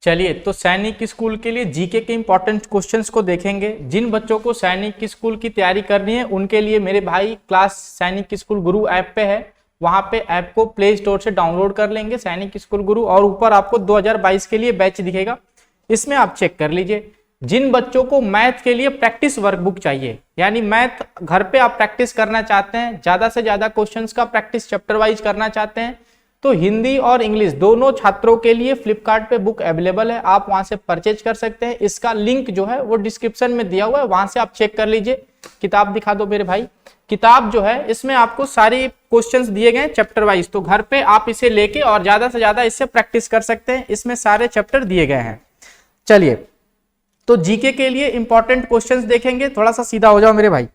चलिए तो सैनिक स्कूल के लिए जीके के इंपॉर्टेंट क्वेश्चंस को देखेंगे। जिन बच्चों को सैनिक स्कूल की तैयारी करनी है उनके लिए मेरे भाई क्लास सैनिक स्कूल गुरु ऐप पे है, वहां पे ऐप को प्ले स्टोर से डाउनलोड कर लेंगे सैनिक स्कूल गुरु, और ऊपर आपको 2022 के लिए बैच दिखेगा, इसमें आप चेक कर लीजिए। जिन बच्चों को मैथ के लिए प्रैक्टिस वर्कबुक चाहिए, यानी मैथ घर पे आप प्रैक्टिस करना चाहते हैं, ज्यादा से ज्यादा क्वेश्चंस का प्रैक्टिस चैप्टर वाइज करना चाहते हैं, तो हिंदी और इंग्लिश दोनों छात्रों के लिए फ्लिपकार्ट पे बुक अवेलेबल है, आप वहां से परचेज कर सकते हैं। इसका लिंक जो है वो डिस्क्रिप्शन में दिया हुआ है, वहां से आप चेक कर लीजिए। किताब दिखा दो मेरे भाई। किताब जो है इसमें आपको सारे क्वेश्चंस दिए गए चैप्टर वाइज, तो घर पे आप इसे लेके और ज्यादा से ज्यादा इससे प्रैक्टिस कर सकते हैं, इसमें सारे चैप्टर दिए गए हैं। चलिए तो जीके के लिए इंपॉर्टेंट क्वेश्चंस देखेंगे, थोड़ा सा सीधा हो जाओ मेरे भाई।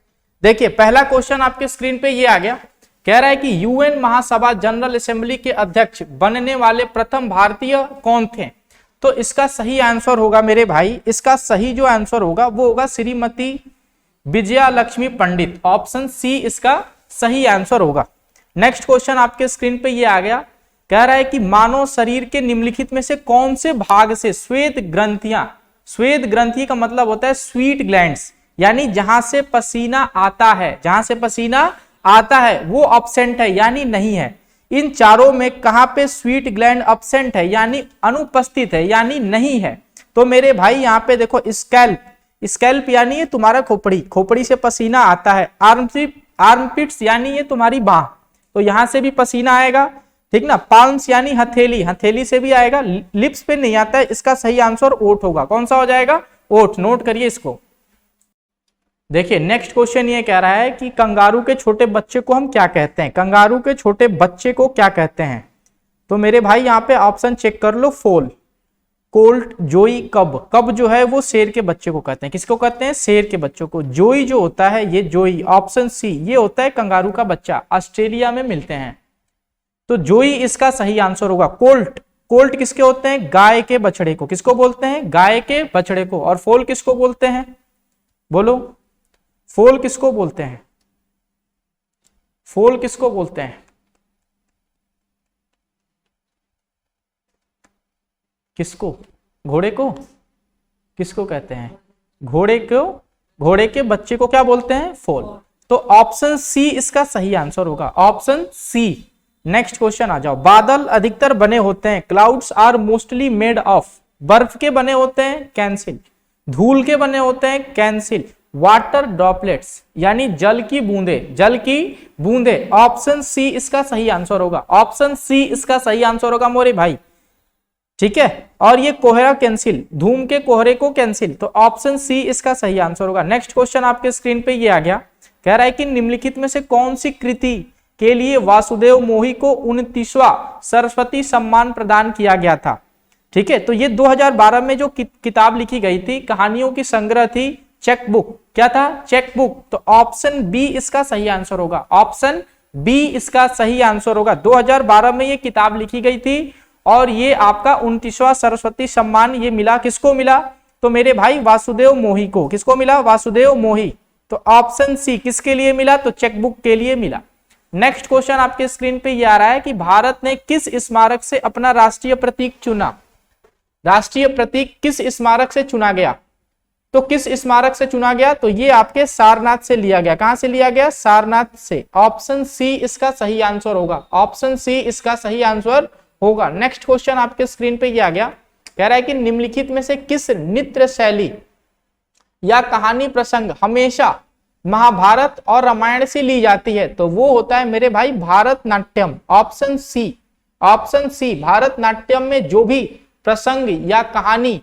देखिए पहला क्वेश्चन आपके स्क्रीन पे ये आ गया, कह रहा है कि यूएन महासभा जनरल असेंबली के अध्यक्ष बनने वाले प्रथम भारतीय कौन थे। तो इसका सही आंसर होगा मेरे भाई, इसका सही जो आंसर होगा वो होगा श्रीमती विजया लक्ष्मी पंडित, ऑप्शन सी इसका सही आंसर होगा। नेक्स्ट क्वेश्चन आपके स्क्रीन पे ये आ गया, कह रहा है कि मानव शरीर के निम्नलिखित में से कौन से भाग से श्वेत ग्रंथियां, श्वेत ग्रंथि का मतलब होता है स्वीट ग्लैंड्स, यानी जहां से पसीना आता है, जहां से पसीना आता है वो अब्सेंट है यानी नहीं है। इन चारों में कहां पे स्वीट ग्लैंड अब्सेंट है यानी अनुपस्थित है यानी नहीं है। तो मेरे भाई यहाँ पे देखो स्कैल्प, स्कैल्प यानी ये तुम्हारा खोपड़ी, खोपड़ी से पसीना आता है। आर्मपिट्स यानी ये तुम्हारी बाह, तो यहां से भी पसीना आएगा, ठीक ना। पाल्म्स यानी हथेली, हथेली से भी आएगा। लिप्स पे नहीं आता है, इसका सही आंसर ओठ होगा। कौन सा हो जाएगा? ओठ। नोट करिए इसको। देखिए नेक्स्ट क्वेश्चन ये कह रहा है कि कंगारू के छोटे बच्चे को हम क्या कहते हैं, कंगारू के छोटे बच्चे को क्या कहते हैं। तो मेरे भाई यहाँ पे ऑप्शन चेक कर लो, फोल, कोल्ट, जोई, कब। कब जो है वो शेर के बच्चे को कहते हैं। किसको कहते हैं? शेर के बच्चों को। जोई जो होता है ये जोई, ऑप्शन सी, ये होता है कंगारू का बच्चा, ऑस्ट्रेलिया में मिलते हैं, तो जोई इसका सही आंसर होगा। कोल्ट, कोल्ट किसके होते हैं? गाय के बछड़े को। किसको बोलते हैं? गाय के बछड़े को। और फोल किसको बोलते हैं? बोलो, फोल किसको बोलते हैं? फोल किसको बोलते हैं? किसको? घोड़े को। किसको कहते हैं? घोड़े को, घोड़े के बच्चे को क्या बोलते हैं? फोल। तो ऑप्शन सी इसका सही आंसर होगा, ऑप्शन सी। नेक्स्ट क्वेश्चन आ जाओ। बादल अधिकतर बने होते हैं, clouds are mostly made of, बर्फ के बने होते हैं, कैंसिल। धूल के बने होते हैं, कैंसिल। वाटर ड्रॉपलेट्स यानी जल की बूंदे, जल की बूंदे, ऑप्शन सी इसका सही आंसर होगा, ऑप्शन सी इसका सही आंसर होगा मोरे भाई, ठीक है। और ये कोहरा कैंसिल, धूम के कोहरे को कैंसिल, तो ऑप्शन सी इसका सही आंसर होगा। नेक्स्ट क्वेश्चन आपके स्क्रीन पे ये आ गया, कह रहा है कि निम्नलिखित में से कौन सी कृति के लिए वासुदेव मोही को 29वां सरस्वती सम्मान प्रदान किया गया था, ठीक है। तो ये 2012 में जो किताब लिखी गई थी, कहानियों की संग्रह थी, चेक बुक। क्या था? Cheque book. तो ऑप्शन बी इसका सही आंसर होगा, ऑप्शन बी इसका सही आंसर होगा। 2012 में ये किताब लिखी गई थी और ये आपका 29वां सरस्वती सम्मान ये मिला, किसको मिला? तो मेरे भाई वासुदेव मोही को। किसको मिला? वासुदेव मोही। तो ऑप्शन सी किसके लिए मिला? तो चेक बुक के लिए मिला। नेक्स्ट क्वेश्चन आपके स्क्रीन पे ये आ रहा है कि भारत ने किस स्मारक से अपना राष्ट्रीय प्रतीक चुना, राष्ट्रीय प्रतीक किस स्मारक से चुना गया? तो किस स्मारक से चुना गया? तो ये आपके सारनाथ से लिया गया। कहां से लिया गया? सारनाथ से। ऑप्शन सी इसका सही आंसर होगा, ऑप्शन सी इसका सही आंसर होगा। नेक्स्ट क्वेश्चन आपके स्क्रीन पे ये आ गया, कह रहा है कि निम्नलिखित में से किस नृत्य शैली या कहानी प्रसंग हमेशा महाभारत और रामायण से ली जाती है? तो वो होता है मेरे भाई Bharatanatyam, option C, option C. Bharatanatyam में जो भी प्रसंग या कहानी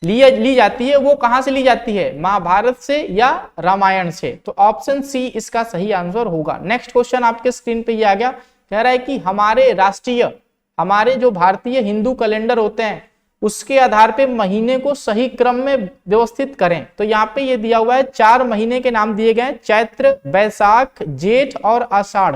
ली जाती है वो कहां से ली जाती है? महाभारत से या रामायण से। तो ऑप्शन सी इसका सही आंसर होगा। नेक्स्ट क्वेश्चन आपके स्क्रीन पे ये आ गया, कह रहा है कि हमारे राष्ट्रीय, हमारे जो भारतीय हिंदू कैलेंडर होते हैं उसके आधार पे महीने को सही क्रम में व्यवस्थित करें। तो यहाँ पे ये दिया हुआ है, 4 महीने के नाम दिए गए, चैत्र, बैसाख, जेठ और आषाढ़।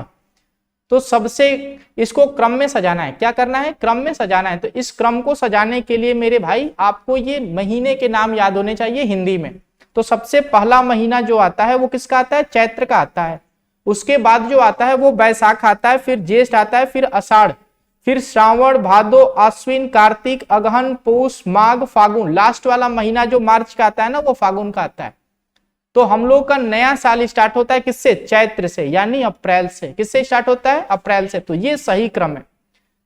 तो सबसे इसको क्रम में सजाना है। क्या करना है? क्रम में सजाना है। तो इस क्रम को सजाने के लिए मेरे भाई आपको ये महीने के नाम याद होने चाहिए हिंदी में। तो सबसे पहला महीना जो आता है वो किसका आता है? चैत्र का आता है। उसके बाद जो आता है वो बैसाख आता है, फिर ज्येष्ठ आता है, फिर आषाढ़, फिर श्रावण, भादो, आश्विन, कार्तिक, अगहन, पौष, माघ, फागुन। लास्ट वाला महीना जो मार्च का आता है ना, वो फागुन का आता है। तो हम लोग का नया साल स्टार्ट होता है किससे? चैत्र से, यानी अप्रैल से। किससे स्टार्ट होता है? अप्रैल से। तो ये सही क्रम है।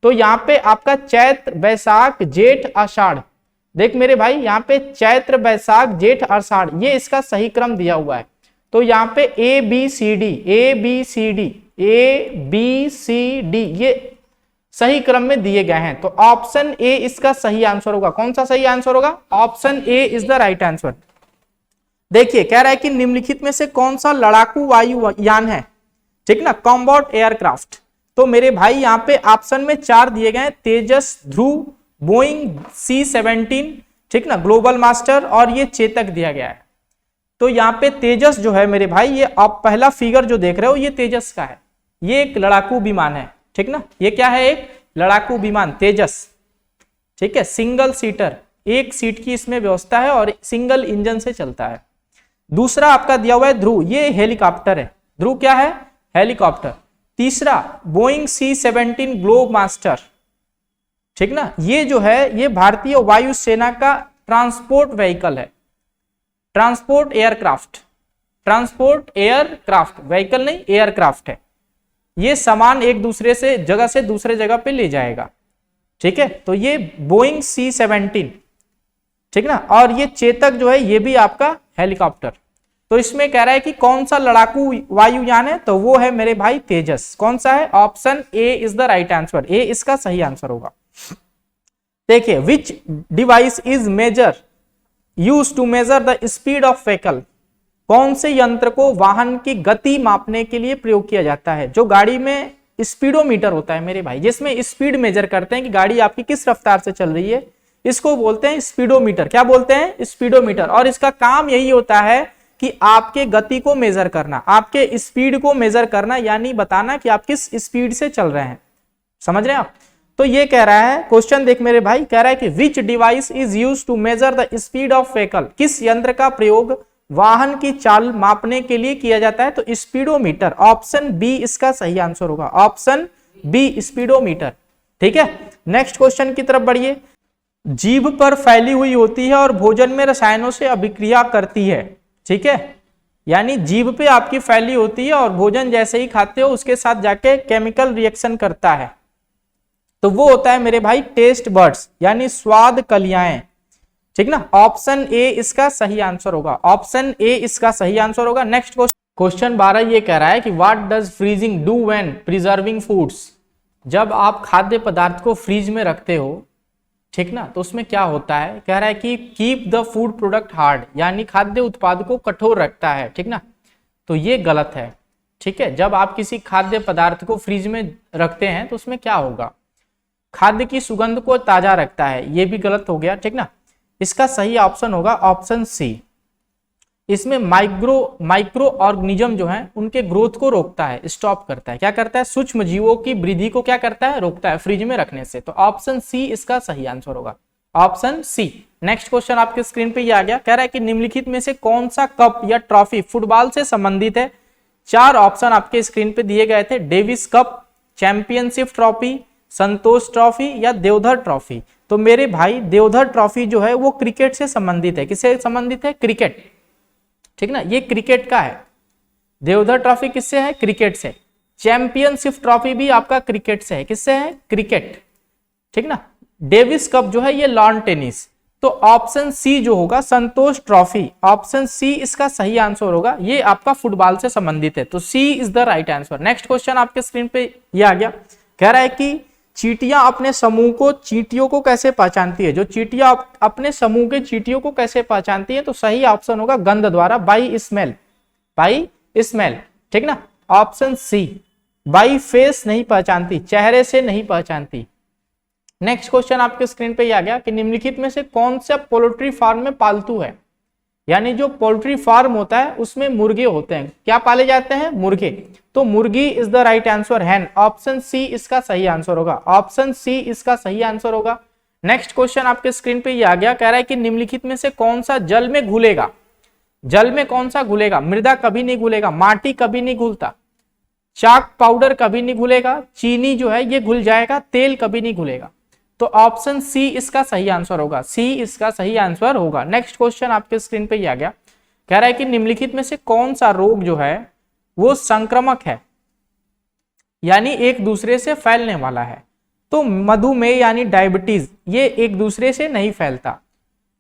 तो यहाँ पे आपका चैत्र, बैसाख, जेठ, आषाढ़, देख मेरे भाई यहाँ पे चैत्र, बैसाख, जेठ, आषाढ़, ये इसका सही क्रम दिया हुआ है। तो यहाँ पे A B C D, A B C D, A B C D, ये सही क्रम में दिए गए हैं। तो ऑप्शन ए इसका सही आंसर होगा। कौन सा सही आंसर होगा? Option A is the right answer. देखिए कह रहा है कि निम्नलिखित में से कौन सा लड़ाकू वायुयान है, ठीक ना, कॉम्बैट एयरक्राफ्ट। तो मेरे भाई यहाँ पे ऑप्शन में 4 दिए गए हैं, तेजस, ध्रुव, बोइंग C-17, ठीक ना, ग्लोबल मास्टर, और ये चेतक दिया गया है। तो यहाँ पे तेजस जो है मेरे भाई, ये आप पहला फिगर जो देख रहे हो ये तेजस का है। ये एक लड़ाकू विमान है, ठीक ना, ये क्या है? एक लड़ाकू विमान तेजस, ठीक है, सिंगल सीटर, एक सीट की इसमें व्यवस्था है और सिंगल इंजन से चलता है। दूसरा आपका दिया हुआ है ध्रुव, ये हेलीकॉप्टर है। ध्रुव क्या है? हेलीकॉप्टर। तीसरा बोइंग C-17 ग्लोब मास्टर, ठीक ना, ये जो है ये भारतीय वायुसेना का ट्रांसपोर्ट व्हीकल है, transport aircraft, transport aircraft, vehicle नहीं एयरक्राफ्ट है। ये सामान एक दूसरे से जगह से दूसरे जगह पे ले जाएगा, ठीक है। तो ये बोइंग C-17, ठीक ना, और ये चेतक जो है ये भी आपका हेलीकॉप्टर। तो इसमें कह रहा है कि कौन सा लड़ाकू वायुयान है, तो वो है मेरे भाई तेजस। कौन सा है? Option A is the right answer, A इसका सही आंसर होगा। देखिए which device is major use to measure the speed of vehicle, कौन से यंत्र को वाहन की गति मापने के लिए प्रयोग किया जाता है? जो गाड़ी में स्पीडोमीटर होता है मेरे भाई, जिसमें स्पीड मेजर करते हैं कि गाड़ी आपकी किस रफ्तार से चल रही है, इसको बोलते हैं स्पीडोमीटर। क्या बोलते हैं? स्पीडोमीटर। और इसका काम यही होता है कि आपके गति को मेजर करना, आपके स्पीड को मेजर करना, यानी बताना कि आप किस स्पीड से चल रहे हैं। समझ रहे हैं आप? तो ये कह रहा है, क्वेश्चन देख मेरे भाई, कह रहा है कि which device is use to measure the speed of vehicle, किस यंत्र का प्रयोग वाहन की चाल मापने के लिए किया जाता है? तो स्पीडोमीटर। ऑप्शन बी इसका सही आंसर होगा, ऑप्शन बी स्पीडोमीटर, ठीक है। नेक्स्ट क्वेश्चन की तरफ बढ़िए। जीभ पर फैली हुई होती है और भोजन में रसायनों से अभिक्रिया करती है, ठीक है, यानी जीभ पे आपकी फैली होती है और भोजन जैसे ही खाते हो उसके साथ जाके केमिकल रिएक्शन करता है, तो वो होता है मेरे भाई टेस्ट बर्ड्स, यानी स्वाद कलियाएं, ठीक ना। ऑप्शन ए इसका सही आंसर होगा, ऑप्शन ए इसका सही आंसर होगा। नेक्स्ट क्वेश्चन 12 ये कह रहा है कि what does freezing do when preserving foods, जब आप खाद्य पदार्थ को फ्रीज में रखते हो, ठीक ना, तो उसमें क्या होता है? कह रहा है कि keep the food product hard, यानी खाद्य उत्पाद को कठोर रखता है, ठीक ना। तो ये गलत है, ठीक है। जब आप किसी खाद्य पदार्थ को फ्रीज में रखते हैं तो उसमें क्या होगा? खाद्य की सुगंध को ताजा रखता है, ये भी गलत हो गया, ठीक ना। इसका सही ऑप्शन होगा ऑप्शन सी। इसमें माइक्रो ऑर्गेनिज्म जो है उनके ग्रोथ को रोकता है, स्टॉप करता है। क्या करता है? सूक्ष्म जीवों की वृद्धि को क्या करता है? रोकता है फ्रिज में रखने से। तो ऑप्शन सी इसका सही आंसर होगा, ऑप्शन सी। नेक्स्ट क्वेश्चन आपके स्क्रीन पे ये आ गया, कह रहा है कि निम्नलिखित में से कौन सा कप या ट्रॉफी फुटबॉल से संबंधित है? 4 ऑप्शन आपके स्क्रीन पे दिए गए थे, डेविस कप, चैंपियनशिप ट्रॉफी, संतोष ट्रॉफी या देवधर ट्रॉफी। तो मेरे भाई देवधर ट्रॉफी जो है वो क्रिकेट से संबंधित है। किससे संबंधित है? क्रिकेट, ठीक ना, ये क्रिकेट का है। देवधर ट्रॉफी किससे है? क्रिकेट से। चैंपियनशिप ट्रॉफी भी आपका क्रिकेट से है। किससे है? क्रिकेट, ठीक ना। डेविस कप जो है ये लॉन टेनिस। तो ऑप्शन सी जो होगा संतोष ट्रॉफी, ऑप्शन सी इसका सही आंसर होगा। ये आपका फुटबॉल से संबंधित है, तो C is the right answer. Next question आपके स्क्रीन पे ये आ गया, कह रहा है कि चींटियां अपने समूह को चींटियों को कैसे पहचानती है? जो चींटियां अपने समूह के चींटियों को कैसे पहचानती है? तो सही ऑप्शन होगा गंध द्वारा, बाई स्मेल, बाई स्मेल, ठीक ना। ऑप्शन सी, बाई फेस नहीं पहचानती, चेहरे से नहीं पहचानती। नेक्स्ट क्वेश्चन आपके स्क्रीन पे आ गया कि निम्नलिखित में से कौन सा पोल्ट्री फार्म में पालतू है? यानी जो पोल्ट्री फार्म होता है उसमें मुर्गे होते हैं। क्या पाले जाते हैं? मुर्गे। तो मुर्गी इज द राइट आंसर, हैन। ऑप्शन सी इसका सही आंसर होगा, ऑप्शन सी इसका सही आंसर होगा। नेक्स्ट क्वेश्चन आपके स्क्रीन पे ये आ गया, कह रहा है कि निम्नलिखित में से कौन सा जल में घुलेगा? जल में कौन सा घुलेगा? मृदा कभी नहीं घुलेगा, माटी कभी नहीं घुलता, चाक पाउडर कभी नहीं घुलेगा, चीनी जो है ये घुल जाएगा, तेल कभी नहीं घुलेगा। तो ऑप्शन सी इसका सही आंसर होगा, सी इसका सही आंसर होगा। नेक्स्ट क्वेश्चन आपके स्क्रीन पे ही आ गया, कह रहा है कि निम्नलिखित में से कौन सा रोग जो है वो संक्रामक है, यानी एक दूसरे से फैलने वाला है। तो मधुमेह यानी डायबिटीज ये एक दूसरे से नहीं फैलता,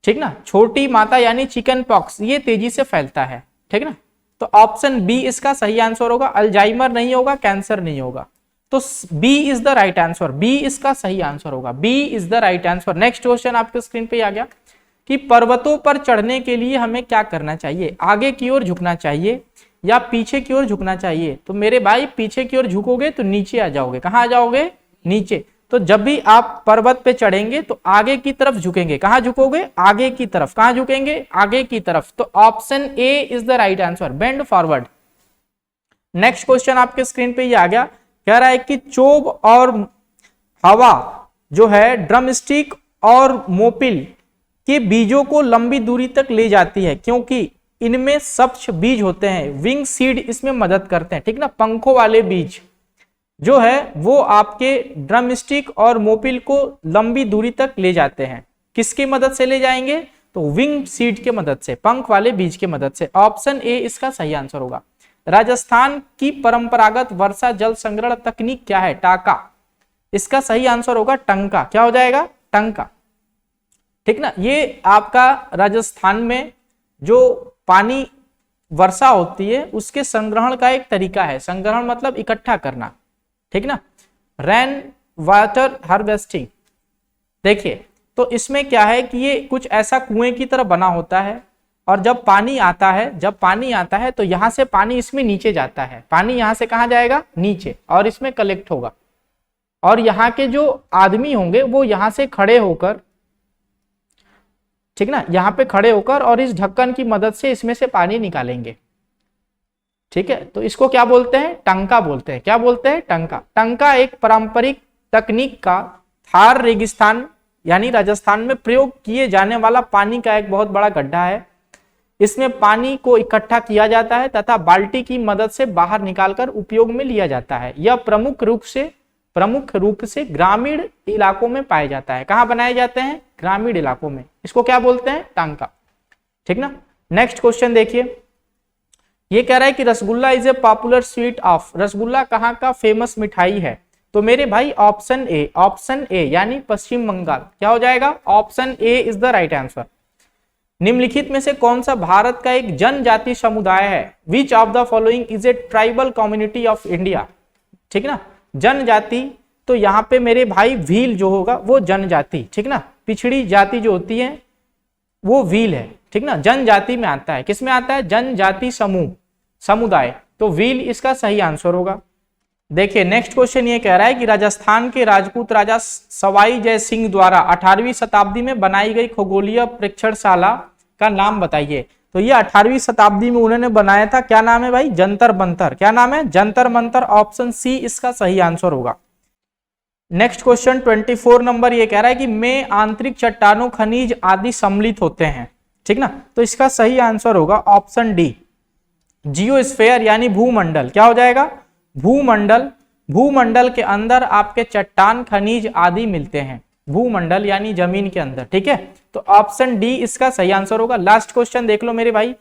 ठीक ना। छोटी माता यानी चिकन पॉक्स ये तेजी से फैलता है, ठीक ना। तो ऑप्शन बी इसका सही आंसर होगा। अल्जाइमर नहीं होगा, कैंसर नहीं होगा, तो B is the right answer, B इसका सही आंसर होगा, B is the right answer. Next question आपके स्क्रीन पे आ गया कि पर्वतों पर चढ़ने के लिए हमें क्या करना चाहिए, आगे की ओर झुकना चाहिए या पीछे की ओर झुकना चाहिए। तो मेरे भाई पीछे की ओर झुकोगे तो नीचे आ जाओगे, कहां आ जाओगे, नीचे। तो जब भी आप पर्वत पे चढ़ेंगे तो आगे की तरफ झुकेंगे, कहां झुकोगे, आगे की तरफ। कहां झुकेंगे, आगे की तरफ। तो option A is the right answer, bend forward. Next question आपके स्क्रीन पे ये आ गया, कह रहा है कि चोब और हवा जो है ड्रमस्टिक और मोपिल के बीजों को लंबी दूरी तक ले जाती है, क्योंकि इनमें सप्त बीज होते हैं। विंग सीड इसमें मदद करते हैं, ठीक ना। पंखों वाले बीज जो है वो आपके ड्रमस्टिक और मोपिल को लंबी दूरी तक ले जाते हैं। किसकी मदद से ले जाएंगे, तो विंग सीड के मदद से, पंख वाले बीज के मदद से। ऑप्शन ए इसका सही आंसर होगा। राजस्थान की परंपरागत वर्षा जल संग्रहण तकनीक क्या है, टाका। इसका सही आंसर होगा टंका। क्या हो जाएगा, टंका, ठीक ना। ये आपका राजस्थान में जो पानी वर्षा होती है उसके संग्रहण का एक तरीका है। संग्रहण मतलब इकट्ठा करना, ठीक ना, रेन वाटर हार्वेस्टिंग। देखिए तो इसमें क्या है कि ये कुछ ऐसा कुएं की तरह बना होता है, और जब पानी आता है तो यहां से पानी इसमें नीचे जाता है। पानी यहां से कहां जाएगा, नीचे, और इसमें कलेक्ट होगा। और यहाँ के जो आदमी होंगे वो यहां से खड़े होकर, ठीक ना, यहाँ पे खड़े होकर और इस ढक्कन की मदद से इसमें से पानी निकालेंगे, ठीक है। तो इसको क्या बोलते हैं, टंका बोलते हैं। क्या बोलते हैं, टंका। टंका एक पारंपरिक तकनीक का थार रेगिस्तान यानी राजस्थान में प्रयोग किए जाने वाला पानी का एक बहुत बड़ा गड्ढा है। इसमें पानी को इकट्ठा किया जाता है तथा बाल्टी की मदद से बाहर निकालकर उपयोग में लिया जाता है। यह प्रमुख रूप से ग्रामीण इलाकों में पाया जाता है। कहाँ बनाए जाते हैं, ग्रामीण इलाकों में। इसको क्या बोलते हैं, टांका, ठीक ना। नेक्स्ट क्वेश्चन देखिए, ये कह रहा है कि rasgulla is a popular sweet of. Rasgulla कहाँ का फेमस मिठाई है, तो मेरे भाई ऑप्शन ए यानी पश्चिम बंगाल। क्या हो जाएगा, option A is the right answer. निम्नलिखित में से कौन सा भारत का एक जनजाति समुदाय है, which of the following is a tribal community of India, ठीक ना। जनजाति, तो यहाँ पे मेरे भाई भील जो होगा वो जनजाति, ठीक ना। पिछड़ी जाति जो होती है वो व्हील है, ठीक ना। जनजाति में आता है, किस में आता है, जनजाति समूह, समुदाय। तो व्हील इसका सही आंसर होगा। देखिए नेक्स्ट क्वेश्चन ये कह रहा है कि राजस्थान के राजपूत राजा सवाई जय सिंह द्वारा 18वीं शताब्दी में बनाई गई खगोलीय परीक्षणशाला का नाम बताइए। तो ये 18वीं शताब्दी में उन्होंने बनाया था, क्या नाम है भाई, जंतर मंतर। क्या नाम है, जंतर मंतर। ऑप्शन सी इसका सही आंसर होगा। नेक्स्ट क्वेश्चन 24 नंबर ये कह रहा है कि में आंतरिक चट्टानों, खनिज आदि सम्मिलित होते हैं, ठीक ना। तो इसका सही आंसर होगा ऑप्शन डी, जियोस्फीयर यानी भूमंडल। क्या हो जाएगा, भूमंडल। भूमंडल के अंदर आपके चट्टान, खनिज आदि मिलते हैं, भूमंडल यानी जमीन के अंदर, ठीक है। तो ऑप्शन डी इसका सही आंसर होगा। लास्ट क्वेश्चन देख लो मेरे भाई।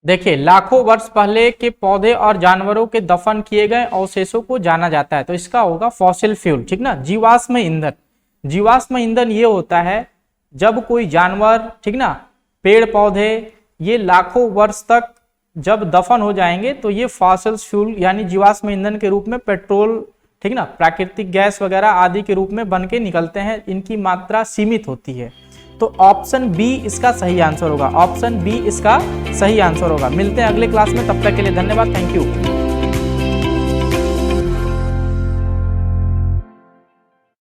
देखिए लाखों वर्ष पहले के पौधे और जानवरों के दफन किए गए अवशेषों को जाना जाता है, तो इसका होगा फॉसिल फ्यूल, ठीक ना, जीवाश्म ईंधन। जीवाश्म ईंधन ये होता है जब कोई जानवर, ठीक ना, पेड़ पौधे, ये लाखों वर्ष तक जब दफन हो जाएंगे तो ये फॉसिल फ्यूल यानी जीवाश्म ईंधन के रूप में पेट्रोल, ठीक ना, प्राकृतिक गैस वगैरह आदि के रूप में बन के निकलते हैं। इनकी मात्रा सीमित होती है। तो ऑप्शन बी इसका सही आंसर होगा, ऑप्शन बी इसका सही आंसर होगा। मिलते हैं अगले क्लास में, तब तक के लिए धन्यवाद, थैंक यू।